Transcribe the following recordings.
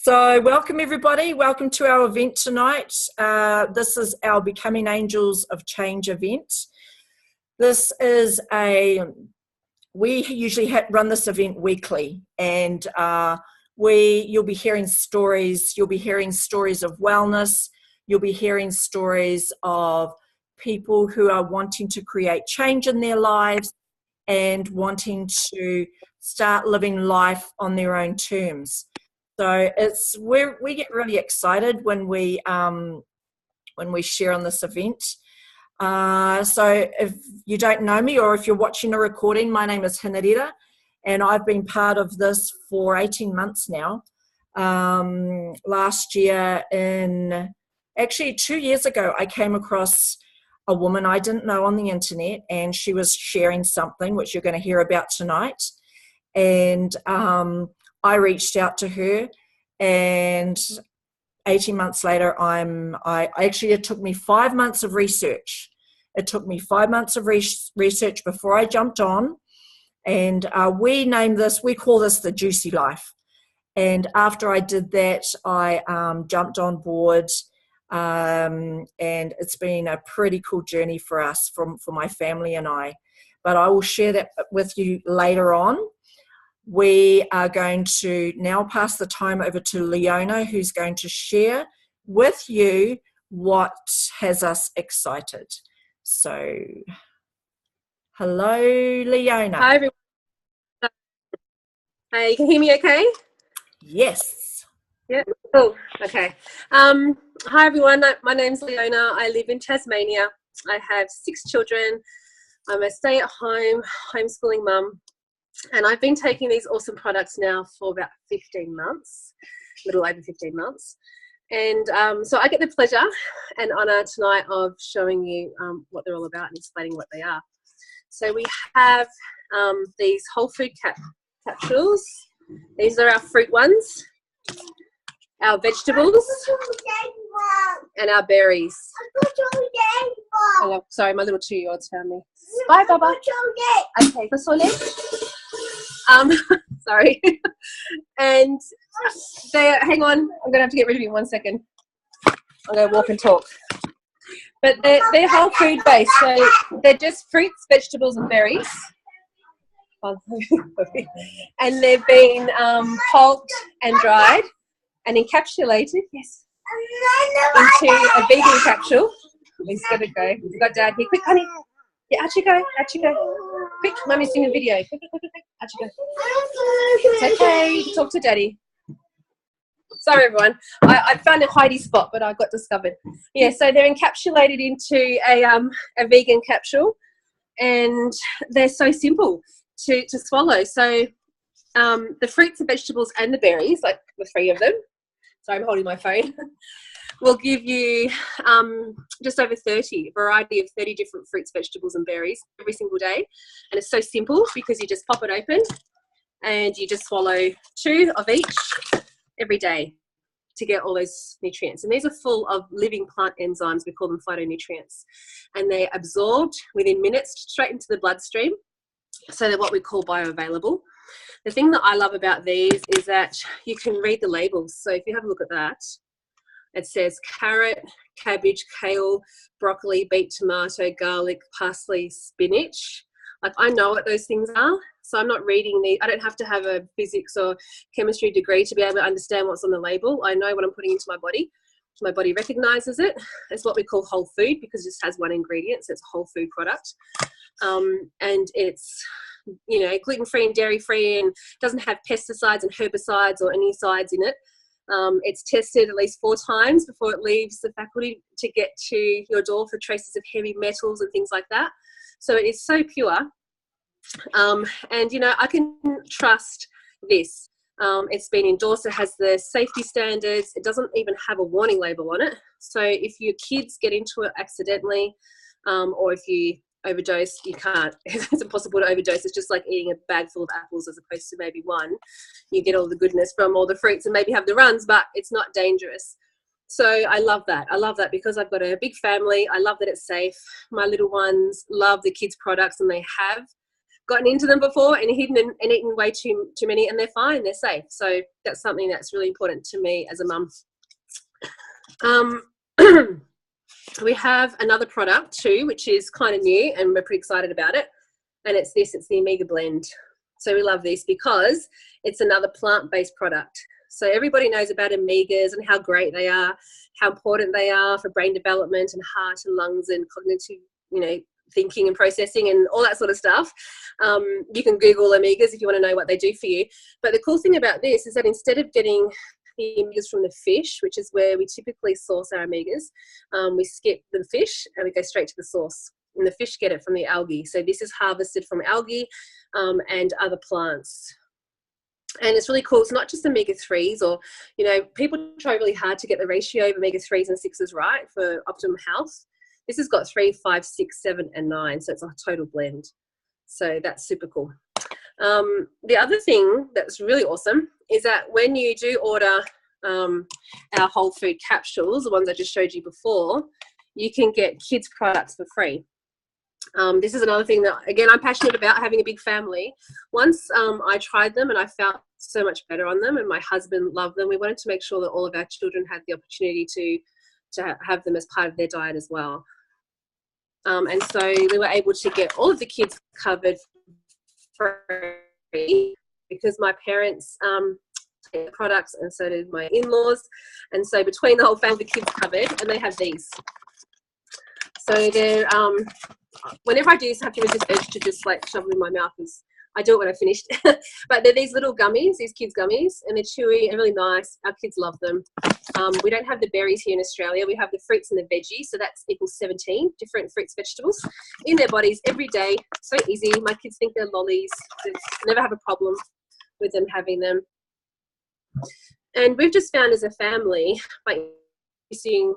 So welcome everybody, welcome to our event tonight. This is our Becoming Angels of Change event. This is we usually run this event weekly, and you'll be hearing stories of wellness, you'll be hearing stories of people who are wanting to create change in their lives and wanting to start living life on their own terms. So we get really excited when we share on this event. So if you don't know me, or if you're watching a recording, my name is Hinarira, and I've been part of this for 18 months now. Last year, actually 2 years ago, I came across a woman I didn't know on the internet, and she was sharing something which you're going to hear about tonight. And I reached out to her, and 18 months later, it took me 5 months of research. It took me 5 months of research before I jumped on, and we call this the Juicy Life. And after I did that, I jumped on board, and it's been a pretty cool journey for us, for my family and I. But I will share that with you later on. We are going to now pass the time over to Leona, who's going to share with you what has us excited. So, hello, Leona. Hi, everyone. Hey, you can hear me okay? Yes. Yeah. Oh, okay. Hi, everyone. My name's Leona. I live in Tasmania. I have 6 children. I'm a stay-at-home homeschooling mum. And I've been taking these awesome products now for about 15 months, a little over 15 months. And so I get the pleasure and honour tonight of showing you what they're all about and explaining what they are. So we have these whole food capsules. These are our fruit ones, our vegetables, and our berries. Oh, sorry, my little 2-year-old's found me. Bye, Baba. Okay, sorry. And hang on, I'm going to have to get rid of you 1 second. I'm going to walk and talk. But they're whole food based, so they're just fruits, vegetables and berries. And they've been pulped and dried and encapsulated, yes, into a vegan capsule. He's got to go. We've got Dad here. Quick, honey. Yeah, out you go. Quick, Mummy's doing a video. Quick. Out you go. It's okay. You can talk to Daddy. Sorry, everyone. I found a hidey spot, but I got discovered. Yeah, so they're encapsulated into a vegan capsule, and they're so simple to swallow. So the fruits, the vegetables, and the berries, like the 3 of them. Sorry, I'm holding my phone. Will give you just over 30, a variety of 30 different fruits, vegetables and berries every single day. And it's so simple because you just pop it open and you just swallow 2 of each every day to get all those nutrients. And these are full of living plant enzymes. We call them phytonutrients. And they're absorbed within minutes straight into the bloodstream. So they're what we call bioavailable. The thing that I love about these is that you can read the labels. So if you have a look at that, it says carrot, cabbage, kale, broccoli, beet, tomato, garlic, parsley, spinach. Like, I know what those things are, so I'm not reading I don't have to have a physics or chemistry degree to be able to understand what's on the label. I know what I'm putting into my body. My body recognises it. It's what we call whole food because it just has one ingredient, so it's a whole food product. And it's, gluten-free and dairy-free and doesn't have pesticides and herbicides or any sides in it. It's tested at least 4 times before it leaves the faculty to get to your door for traces of heavy metals and things like that. So it is so pure. And, I can trust this. It's been endorsed. It has the safety standards. It doesn't even have a warning label on it. So if your kids get into it accidentally, or if you overdose, you can't. It's impossible to overdose. It's just like eating a bag full of apples as opposed to maybe one. You get all the goodness from all the fruits and maybe have the runs, but it's not dangerous. So I love that. I love that because I've got a big family. I love that it's safe. My little ones love the kids' products, and they have gotten into them before and hidden and eaten way too many, and they're fine, they're safe. So that's something that's really important to me as a mum. We have another product too, which is kind of new, and we're pretty excited about it. And it's the Omega Blend. So we love this because it's another plant-based product. So everybody knows about omegas and how great they are, how important they are for brain development and heart and lungs and cognitive, thinking and processing and all that sort of stuff. You can Google omegas if you want to know what they do for you. But the cool thing about this is that instead of getting the omegas from the fish, which is where we typically source our omegas, we skip the fish and we go straight to the source. And the fish get it from the algae. So this is harvested from algae and other plants. And it's really cool. It's not just omega-3s or, people try really hard to get the ratio of omega-3s and 6s right for optimum health. This has got 3, 5, 6, 7, and 9. So it's a total blend. So that's super cool. The other thing that's really awesome is that when you do order our whole food capsules, the ones I just showed you before, you can get kids products for free. This is another thing that, again, I'm passionate about, having a big family. Once I tried them and I felt so much better on them, and my husband loved them, we wanted to make sure that all of our children had the opportunity to have them as part of their diet as well. And so we were able to get all of the kids covered for free because my parents take the products and so did my in-laws. And so between the whole family, the kids covered, and they have these. So they're, whenever I do this, I have to resist the urge to just like shove them in my mouth. I do it when I finished. But they're these little gummies, these kids' gummies, and they're chewy and really nice. Our kids love them. We don't have the berries here in Australia. We have the fruits and the veggies, so that's equals 17 different fruits, vegetables in their bodies every day. So easy. My kids think they're lollies. They never have a problem with them having them. And we've just found as a family, by using,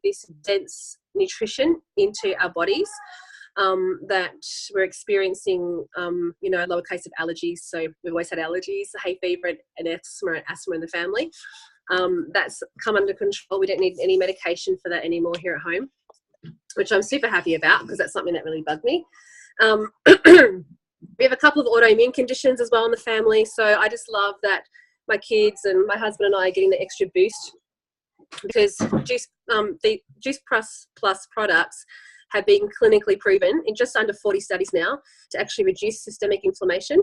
this dense nutrition into our bodies, that we're experiencing, a lower case of allergies. So we've always had allergies, hay fever and asthma in the family. That's come under control. We don't need any medication for that anymore here at home, which I'm super happy about because that's something that really bugged me. We have a couple of autoimmune conditions as well in the family. So I just love that my kids and my husband and I are getting the extra boost because the Juice Plus products have been clinically proven in just under 40 studies now to actually reduce systemic inflammation.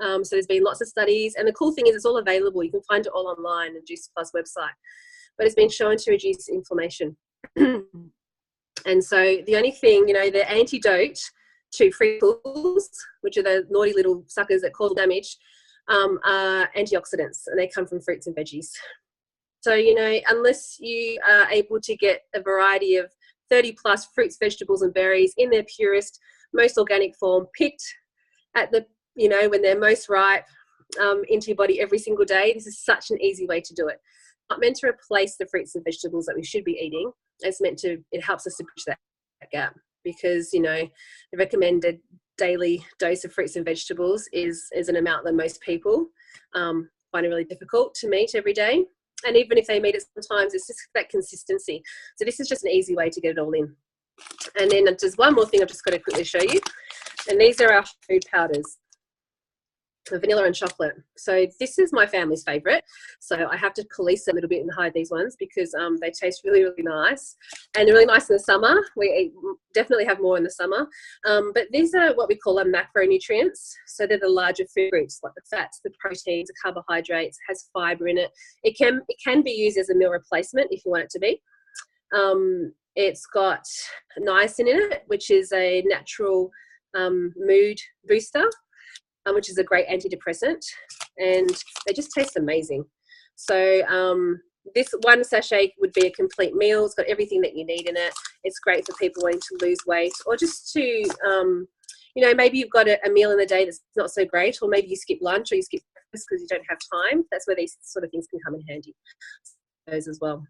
So there's been lots of studies, and the cool thing is it's all available. You can find it all online on the Juice Plus website, but it's been shown to reduce inflammation. And so the only thing, the antidote to free radicals, which are the naughty little suckers that cause damage, are antioxidants, and they come from fruits and veggies. So, unless you are able to get a variety of 30 plus fruits, vegetables and berries in their purest, most organic form, picked at the, when they're most ripe, into your body every single day, this is such an easy way to do it. Not meant to replace the fruits and vegetables that we should be eating. It helps us to bridge that gap because, the recommended daily dose of fruits and vegetables is an amount that most people find it really difficult to meet every day. And even if they meet it sometimes, it's just that consistency. So this is just an easy way to get it all in. And then just one more thing I've just got to quickly show you. And these are our food powders, vanilla and chocolate. So this is my family's favorite. So I have to police a little bit and hide these ones because they taste really, really nice. And they're really nice in the summer. We definitely have more in the summer. But these are what we call macronutrients. So they're the larger food groups, like the fats, the proteins, the carbohydrates, has fiber in it. It can be used as a meal replacement if you want it to be. It's got niacin in it, which is a natural mood booster, which is a great antidepressant, and they just taste amazing. So this one sachet would be a complete meal. It's got everything that you need in it. It's great for people wanting to lose weight or just to, maybe you've got a meal in the day that's not so great, or maybe you skip lunch or you skip breakfast because you don't have time. That's where these sort of things can come in handy, those as well.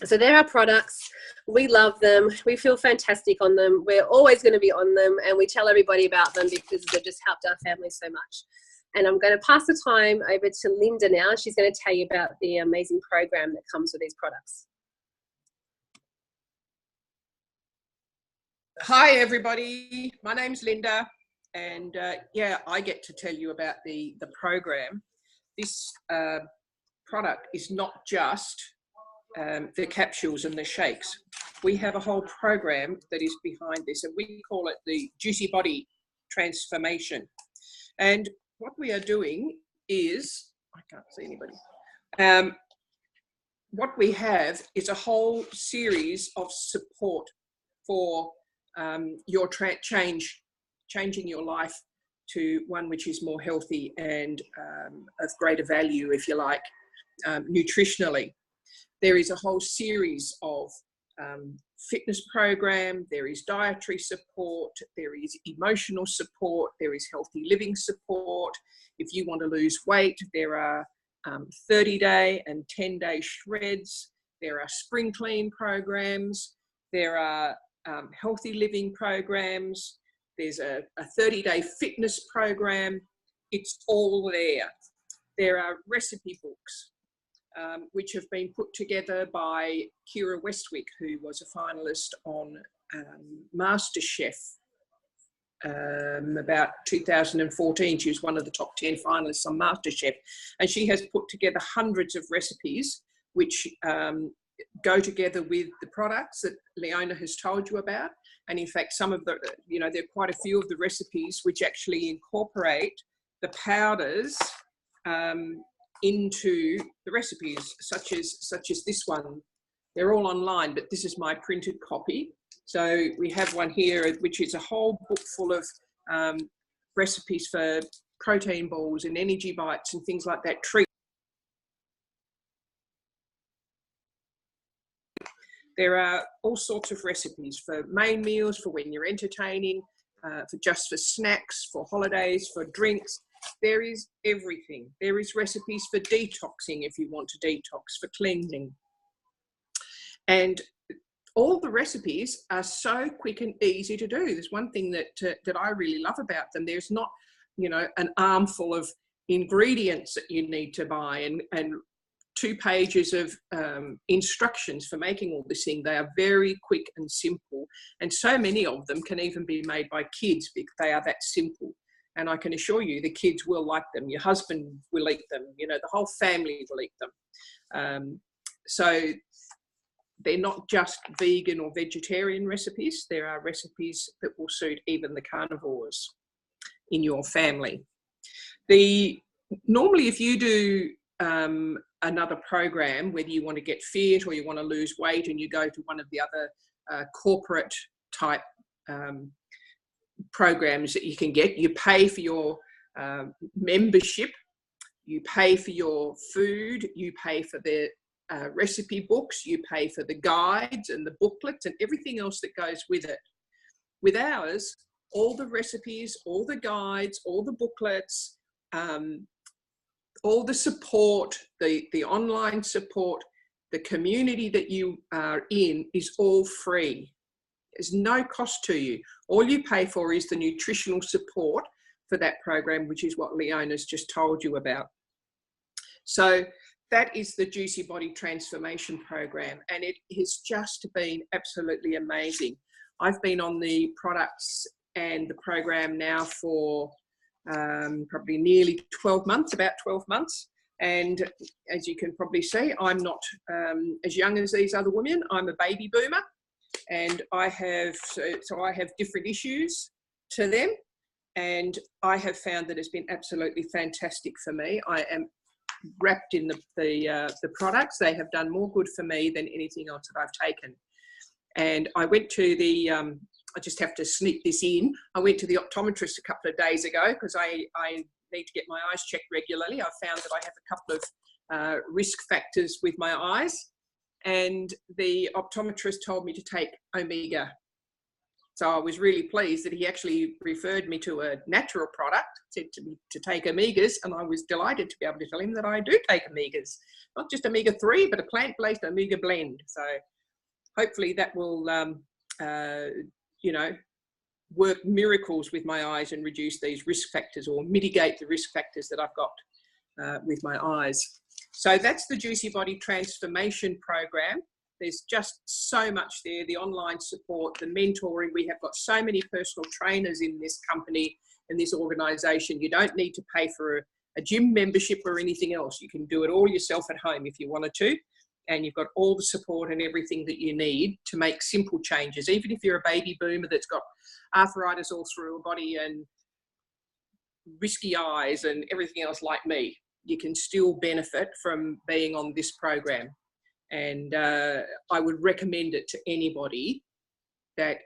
So they're our products. We love them. We feel fantastic on them. We're always going to be on them, and we tell everybody about them because they've just helped our family so much. And I'm going to pass the time over to Linda now. She's going to tell you about the amazing program that comes with these products. Hi, everybody. My name's Linda. And yeah, I get to tell you about the program. This product is not just the capsules and the shakes. We have a whole program that is behind this, and we call it the Juicy Body Transformation. And what we are doing is, I can't see anybody. What we have is a whole series of support for your changing your life to one which is more healthy and of greater value, if you like, nutritionally. There is a whole series of fitness program, there is dietary support, there is emotional support, there is healthy living support. If you want to lose weight, there are 30-day and 10-day shreds, there are spring clean programs, there are healthy living programs, there's a 30-day fitness program. It's all there. There are recipe books, which have been put together by Kira Westwick, who was a finalist on MasterChef about 2014. She was one of the top 10 finalists on MasterChef. And she has put together hundreds of recipes which go together with the products that Leona has told you about. And in fact, some of the, there are quite a few of the recipes which actually incorporate the powders into the recipes, such as this one. They're all online, but this is my printed copy. So we have one here, which is a whole book full of recipes for protein balls and energy bites and things like that. There are all sorts of recipes for main meals, for when you're entertaining, for snacks, for holidays, for drinks. There is everything. There is recipes for detoxing if you want to detox, for cleansing. And all the recipes are so quick and easy to do. There's one thing that I really love about them. There's not, an armful of ingredients that you need to buy and 2 pages of instructions for making all this thing. They are very quick and simple. And so many of them can even be made by kids because they are that simple. And I can assure you the kids will like them. Your husband will eat them. The whole family will eat them. So they're not just vegan or vegetarian recipes. There are recipes that will suit even the carnivores in your family. Normally, if you do another program, whether you want to get fit or you want to lose weight and you go to one of the other corporate type programs that you can get, you pay for your membership, you pay for your food, you pay for the recipe books, you pay for the guides and the booklets and everything else that goes with it. With ours, all the recipes, all the guides, all the booklets, all the support, the online support, the community that you are in is all free. There's no cost to you. All you pay for is the nutritional support for that program, which is what Leona's just told you about. So that is the Juicy Body Transformation Program, and it has just been absolutely amazing. I've been on the products and the program now for probably nearly 12 months, about 12 months. And as you can probably see, I'm not as young as these other women. I'm a baby boomer, and I have different issues to them. And I have found that it's been absolutely fantastic for me. I am wrapped in the products. They have done more good for me than anything else that I've taken. And I went to I just have to sneak this in. I went to the optometrist a couple of days ago because I need to get my eyes checked regularly. I found that I have a couple of risk factors with my eyes, and the optometrist told me to take Omega. So I was really pleased that he actually referred me to a natural product, said to me to take Omegas, and I was delighted to be able to tell him that I do take Omegas. Not just Omega-3, but a plant-based Omega blend. So hopefully that will work miracles with my eyes and reduce these risk factors or mitigate the risk factors that I've got with my eyes. So that's the Juicy Body Transformation Program. There's just so much there, the online support, the mentoring. We have got so many personal trainers in this company in this organisation. You don't need to pay for a gym membership or anything else. You can do it all yourself at home if you wanted to, and you've got all the support and everything that you need to make simple changes. Even if you're a baby boomer that's got arthritis all through her body and risky eyes and everything else like me, you can still benefit from being on this program. And I would recommend it to anybody that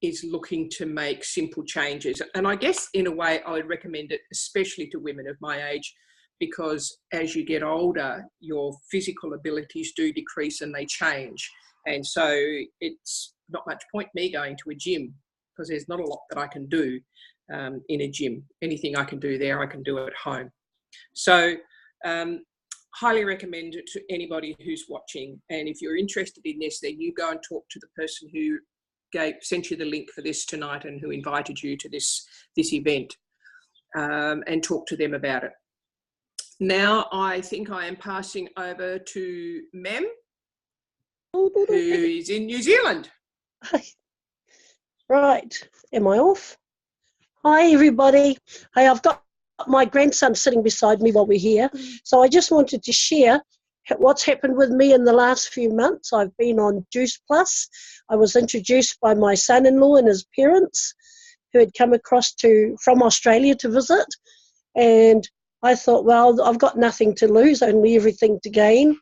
is looking to make simple changes. And I guess in a way I would recommend it especially to women of my age, because as you get older, your physical abilities do decrease and they change. And so it's not much point me going to a gym, because there's not a lot that I can do in a gym. Anything I can do there, I can do at home. So highly recommend it to anybody who's watching. And if you're interested in this, then you go and talk to the person who sent you the link for this tonight and who invited you to this event, and talk to them about it. Now I think I am passing over to Mem, who is in New Zealand. Right, am I off? Hi everybody. Hey, I've got my grandson sitting beside me while we're here. So I just wanted to share what's happened with me in the last few months. I've been on Juice Plus. I was introduced by my son-in-law and his parents, who had come across from Australia to visit. And I thought, well, I've got nothing to lose, only everything to gain.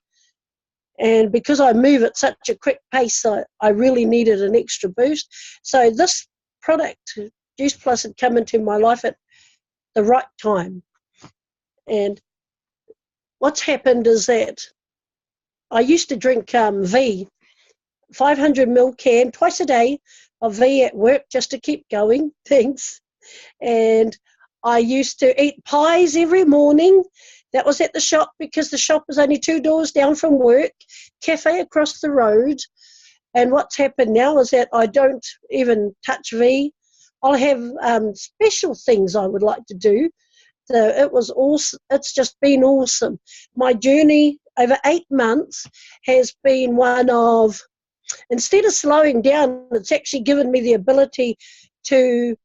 And because I move at such a quick pace, I really needed an extra boost. So this product, Juice Plus, had come into my life at the right time. And what's happened is that I used to drink V, 500 ml can, twice a day of V at work just to keep going, thanks. And I used to eat pies every morning. That was at the shop, because the shop was only 2 doors down from work, cafe across the road. And what's happened now is that I don't even touch V. I'll have special things I would like to do. So it was awesome. It's just been awesome. My journey over 8 months has been one of, instead of slowing down, it's actually given me the ability to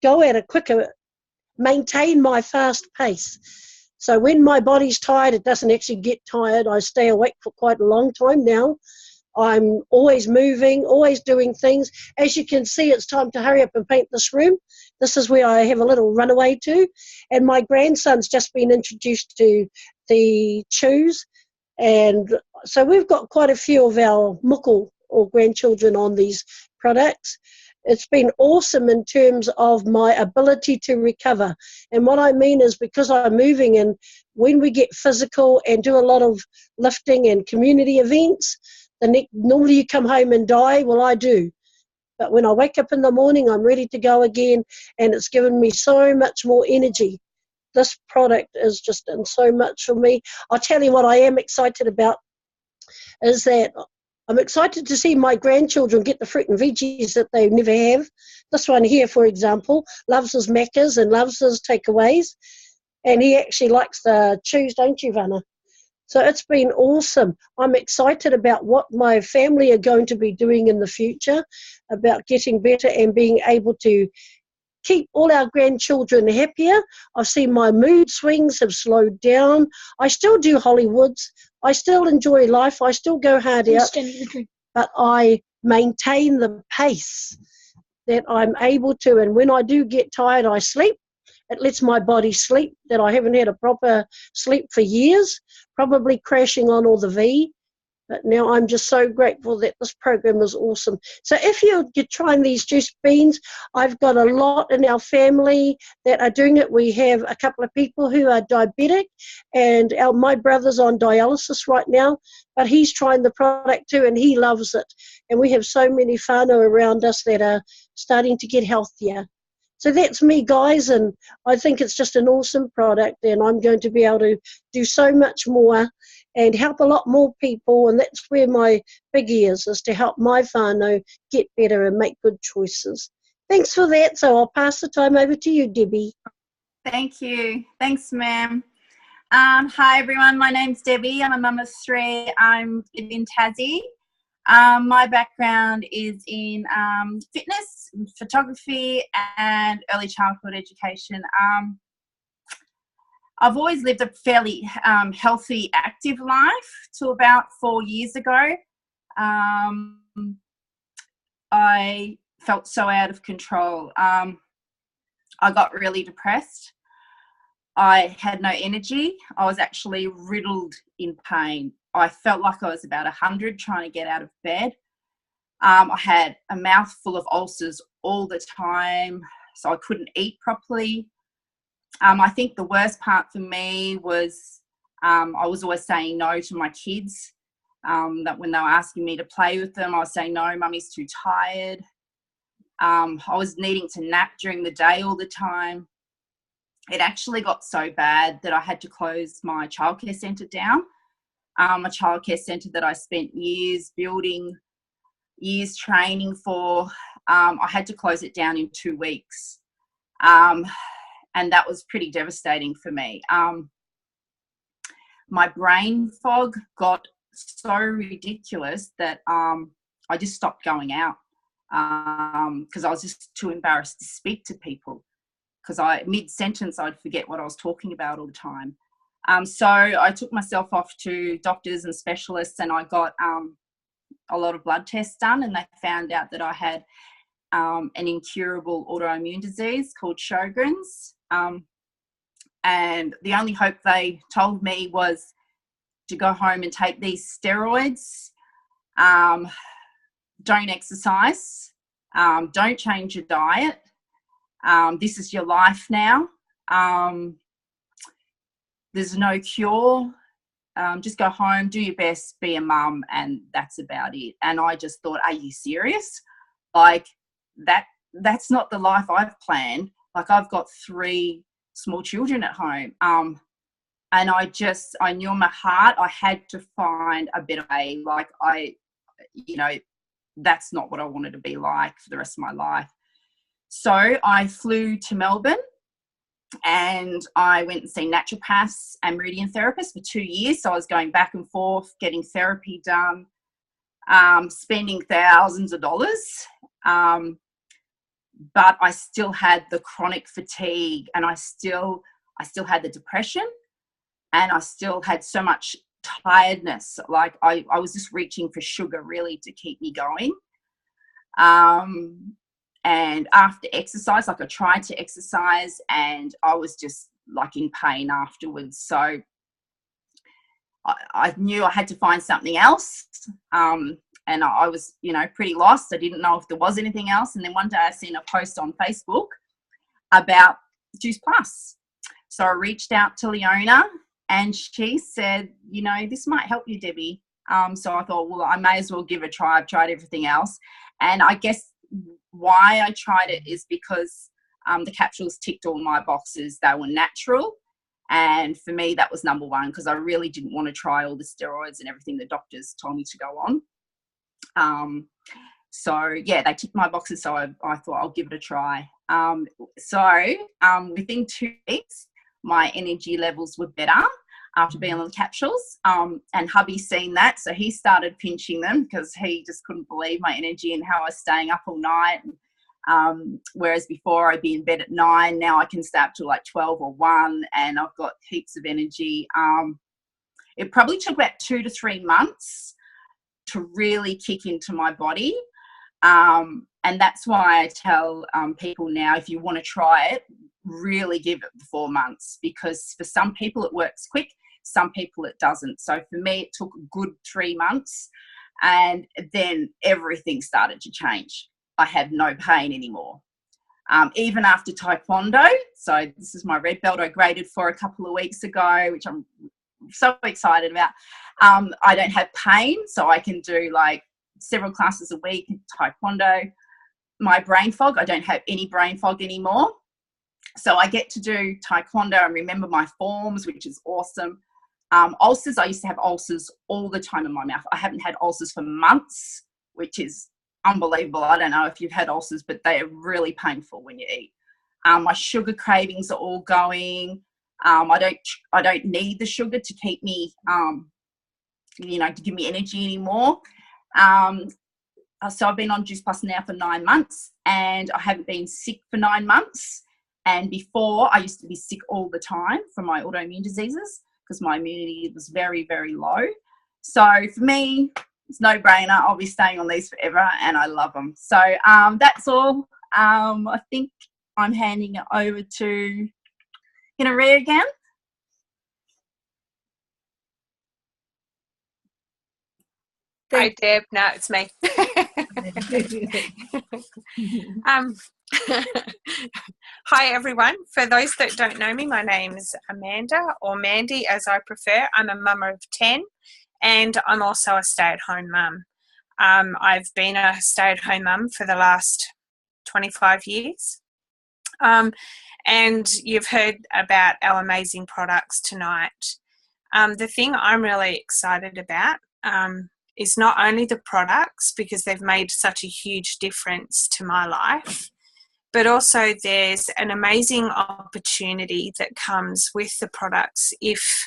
go at a quicker, maintain my fast pace. So when my body's tired, it doesn't actually get tired. I stay awake for quite a long time now. I'm always moving, always doing things. As you can see, it's time to hurry up and paint this room. This is where I have a little runaway to. And my grandson's just been introduced to the chews. And so we've got quite a few of our muckle or grandchildren on these products. It's been awesome in terms of my ability to recover. And what I mean is, because I'm moving, and when we get physical and do a lot of lifting and community events, normally you come home and die. Well, I do. But when I wake up in the morning, I'm ready to go again, and it's given me so much more energy. This product has just done so much for me. I'll tell you what I am excited about is that I'm excited to see my grandchildren get the fruit and veggies that they never have. This one here, for example, loves his Maccas and loves his takeaways, and he actually likes the chews, don't you, Vanna? So it's been awesome. I'm excited about what my family are going to be doing in the future, about getting better and being able to keep all our grandchildren happier. I've seen my mood swings have slowed down. I still do Hollywoods. I still enjoy life. I still go hard out. But I maintain the pace that I'm able to. And when I do get tired, I sleep. It lets my body sleep, that I haven't had a proper sleep for years, probably crashing on all the V. But now I'm just so grateful that this program is awesome. So if you're trying these juice beans, I've got a lot in our family that are doing it. We have a couple of people who are diabetic, and my brother's on dialysis right now, but he's trying the product too, and he loves it. And we have so many whānau around us that are starting to get healthier. So that's me, guys, and I think it's just an awesome product, and I'm going to be able to do so much more and help a lot more people, and that's where my biggie is to help my whānau get better and make good choices. Thanks for that. So I'll pass the time over to you, Debbie. Thank you. Thanks, ma'am. Hi, everyone. My name's Debbie. I'm a mum of 3. I'm in Tassie. My background is in fitness, photography, and early childhood education. I've always lived a fairly healthy, active life till about 4 years ago. I felt so out of control. I got really depressed. I had no energy. I was actually riddled in pain. I felt like I was about 100 trying to get out of bed. I had a mouth full of ulcers all the time, so I couldn't eat properly. I think the worst part for me was I was always saying no to my kids. That when they were asking me to play with them, I was saying, no, mummy's too tired. I was needing to nap during the day all the time. It actually got so bad that I had to close my childcare centre down. A childcare centre that I spent years building, years training for. I had to close it down in 2 weeks. And that was pretty devastating for me. My brain fog got so ridiculous that I just stopped going out because I was just too embarrassed to speak to people, because mid-sentence I'd forget what I was talking about all the time. So I took myself off to doctors and specialists, and I got a lot of blood tests done, and they found out that I had an incurable autoimmune disease called Sjogren's. And the only hope they told me was to go home and take these steroids, don't exercise, don't change your diet, this is your life now, there's no cure, just go home, do your best, be a mum, and that's about it. And I just thought, are you serious? Like, that's not the life I've planned. Like, I've got 3 small children at home. And I knew in my heart I had to find a better way. Like, that's not what I wanted to be like for the rest of my life. So I flew to Melbourne and I went and seen naturopaths and meridian therapists for 2 years. So I was going back and forth, getting therapy done, spending thousands of dollars. But I still had the chronic fatigue, and I still had the depression, and I still had so much tiredness. Like, I was just reaching for sugar really to keep me going. And after exercise, like, I tried to exercise and I was just like in pain afterwards. So I knew I had to find something else. And I was, pretty lost. I didn't know if there was anything else. And then one day I seen a post on Facebook about Juice Plus. So I reached out to Leona and she said, this might help you, Debbie. So I thought, well, I may as well give it a try. I've tried everything else. And I guess why I tried it is because the capsules ticked all my boxes. They were natural. And for me, that was number one, because I really didn't want to try all the steroids and everything the doctors told me to go on. So yeah, they ticked my boxes. So I thought I'll give it a try. Within 2 weeks, my energy levels were better after being on the capsules. And hubby seen that. So he started pinching them because he just couldn't believe my energy and how I was staying up all night. Whereas before I'd be in bed at 9, now I can stay up till like 12 or 1 and I've got heaps of energy. It probably took about 2 to 3 months to really kick into my body. And that's why I tell people now, if you want to try it, really give it 4 months, because for some people it works quick, some people it doesn't. So for me, it took a good 3 months, and then everything started to change. I had no pain anymore. Even after Taekwondo, so this is my red belt I graded for a couple of weeks ago, which I'm so excited about. I don't have pain, so I can do like several classes a week in Taekwondo. My brain fog, I don't have any brain fog anymore. So I get to do Taekwondo and remember my forms, which is awesome. Ulcers, I used to have ulcers all the time in my mouth. I haven't had ulcers for months, which is unbelievable. I don't know if you've had ulcers, but they are really painful when you eat. My sugar cravings are all going. I don't need the sugar to keep me, to give me energy anymore. So I've been on Juice Plus now for 9 months, and I haven't been sick for 9 months. And before, I used to be sick all the time from my autoimmune diseases because my immunity was very, very low. So for me, it's no brainer. I'll be staying on these forever, and I love them. So that's all. I think I'm handing it over to Maria again. Hi, Deb. No, it's me. Hi, everyone. For those that don't know me, my name's Amanda, or Mandy as I prefer. I'm a mum of 10, and I'm also a stay-at-home mum. I've been a stay-at-home mum for the last 25 years. And you've heard about our amazing products tonight. The thing I'm really excited about is not only the products, because they've made such a huge difference to my life, but also there's an amazing opportunity that comes with the products if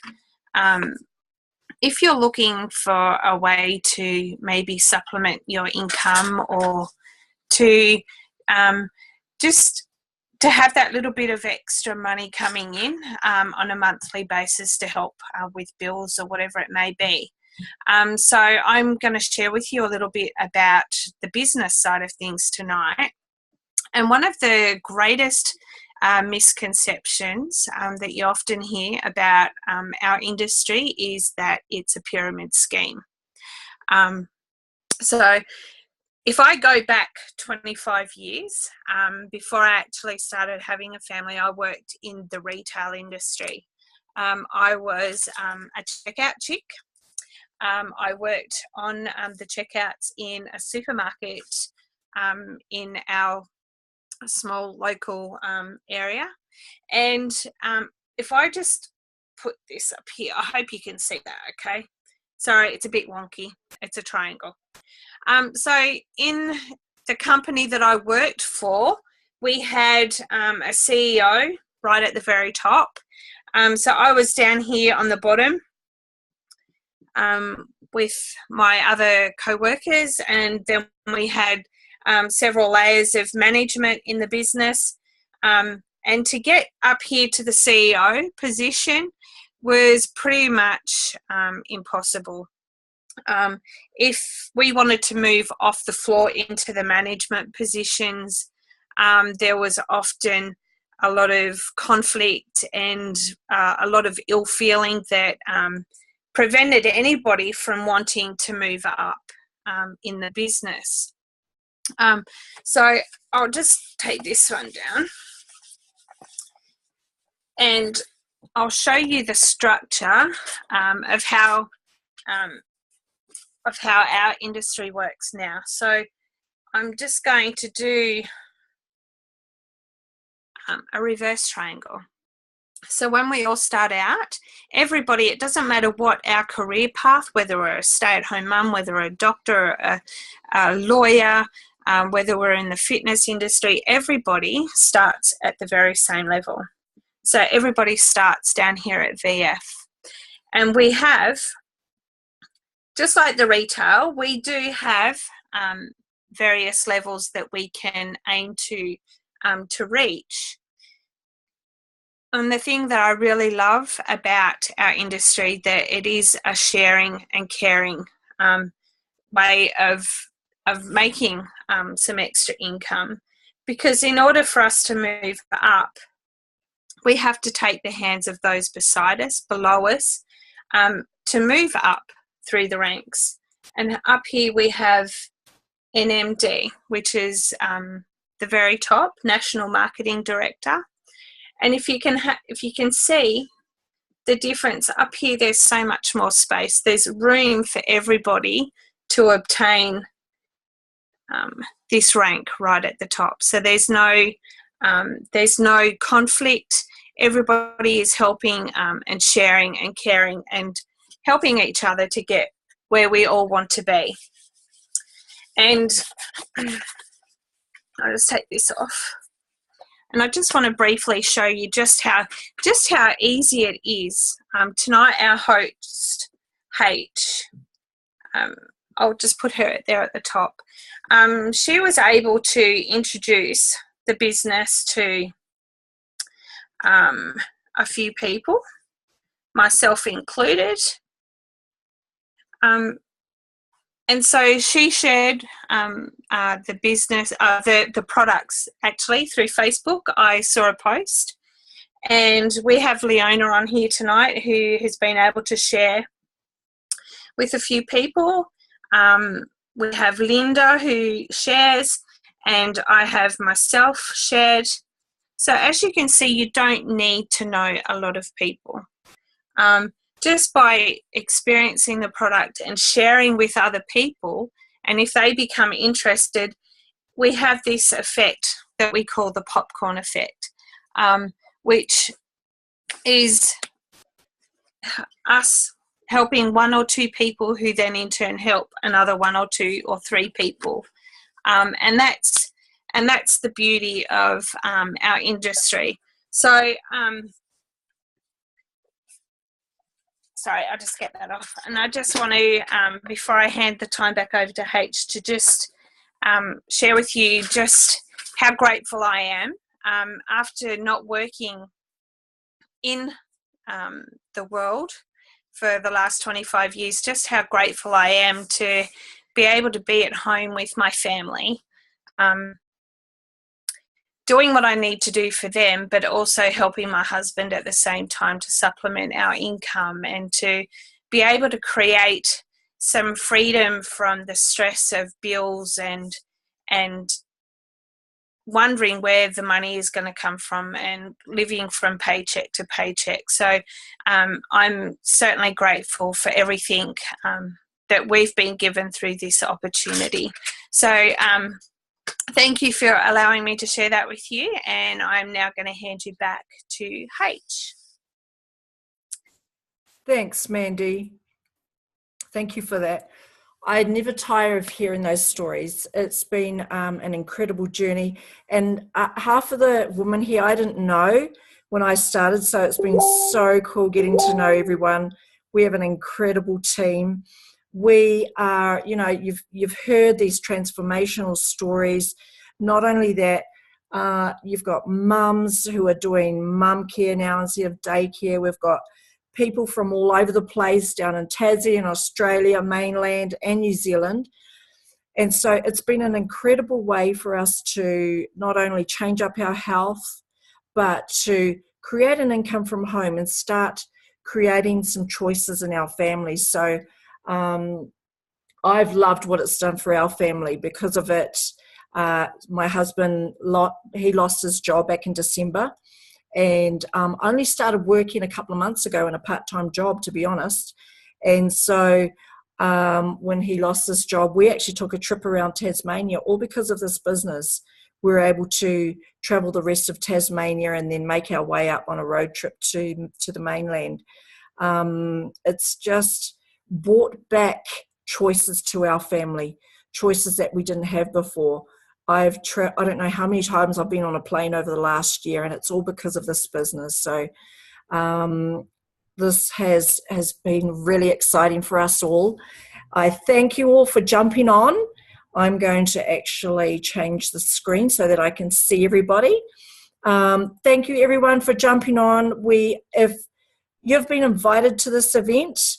you're looking for a way to maybe supplement your income, or to just to have that little bit of extra money coming in on a monthly basis to help with bills or whatever it may be. So I'm going to share with you a little bit about the business side of things tonight. And one of the greatest misconceptions that you often hear about our industry is that it's a pyramid scheme. So if I go back 25 years, before I actually started having a family, I worked in the retail industry. I was a checkout chick. I worked on the checkouts in a supermarket in our small local area. And if I just put this up here, I hope you can see that, okay? Sorry, it's a bit wonky. It's a triangle. So in the company that I worked for, we had a CEO right at the very top. So I was down here on the bottom with my other co-workers, and then we had several layers of management in the business. And to get up here to the CEO position was pretty much impossible. If we wanted to move off the floor into the management positions, there was often a lot of conflict and a lot of ill feeling that prevented anybody from wanting to move up in the business. So I'll just take this one down, and I'll show you the structure of how our industry works now. So I'm just going to do a reverse triangle. So when we all start out, everybody, it doesn't matter what our career path, whether we're a stay-at-home mum, whether we're a doctor, a lawyer, whether we're in the fitness industry, everybody starts at the very same level. So everybody starts down here at VF. And we have, just like the retail, we do have various levels that we can aim to reach. And the thing that I really love about our industry, that it is a sharing and caring way of making some extra income. Because in order for us to move up, we have to take the hands of those beside us, below us, to move up through the ranks. And up here we have NMD, which is the very top, National Marketing Director. And if you can see the difference up here, there's so much more space. There's room for everybody to obtain this rank right at the top. So there's no conflict. Everybody is helping and sharing and caring and helping each other to get where we all want to be. And I'll just take this off. And I just want to briefly show you just how easy it is. Tonight our host, H, I'll just put her there at the top. She was able to introduce the business to a few people, myself included. And so she shared the business, the products actually through Facebook. I saw a post, and we have Leona on here tonight who has been able to share with a few people. We have Linda who shares, and I have myself shared. So as you can see, you don't need to know a lot of people. Just by experiencing the product and sharing with other people, and if they become interested, we have this effect that we call the popcorn effect, which is us helping 1 or 2 people who then in turn help another 1 or 2 or 3 people. And that's the beauty of our industry. So, sorry, I'll just get that off. And I just want to, before I hand the time back over to H, to just share with you just how grateful I am after not working in the world for the last 25 years, just how grateful I am to be able to be at home with my family, doing what I need to do for them, but also helping my husband at the same time to supplement our income and to be able to create some freedom from the stress of bills and wondering where the money is going to come from and living from paycheck to paycheck. So I'm certainly grateful for everything that we've been given through this opportunity. So thank you for allowing me to share that with you, and I'm now going to hand you back to H. Thanks, Mandy. Thank you for that. I never tire of hearing those stories. It's been an incredible journey, and half of the women here I didn't know when I started, so it's been so cool getting to know everyone. We have an incredible team. We are, you know, you've heard these transformational stories. Not only that, you've got mums who are doing mum care now instead of daycare. We've got people from all over the place down in Tassie and Australia, mainland and New Zealand. And so it's been an incredible way for us to not only change up our health, but to create an income from home and start creating some choices in our families. So I've loved what it's done for our family because of it. My husband, he lost his job back in December, and only started working a couple of months ago in a part-time job, to be honest. And so when he lost his job, we actually took a trip around Tasmania, all because of this business. We were able to travel the rest of Tasmania and then make our way up on a road trip to the mainland. It's just brought back choices to our family, choices that we didn't have before. I don't know how many times I've been on a plane over the last year, and it's all because of this business. So this has been really exciting for us all. I thank you all for jumping on. I'm going to actually change the screen so that I can see everybody. Thank you everyone for jumping on. If you've been invited to this event,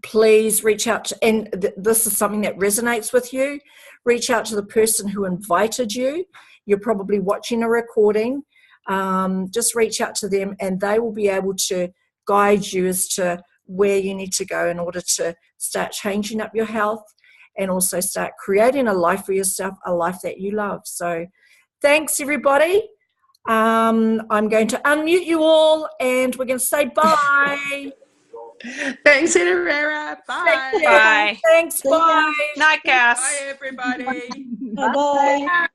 please reach out to, and this is something that resonates with you, reach out to the person who invited you. You're probably watching a recording. Just reach out to them and they will be able to guide you as to where you need to go in order to start changing up your health and also start creating a life for yourself, a life that you love. So thanks everybody. I'm going to unmute you all and we're going to say bye. Thanks, Herrera. Bye. Bye. Thanks. Bye. Night, guys. Bye, everybody. Bye-bye.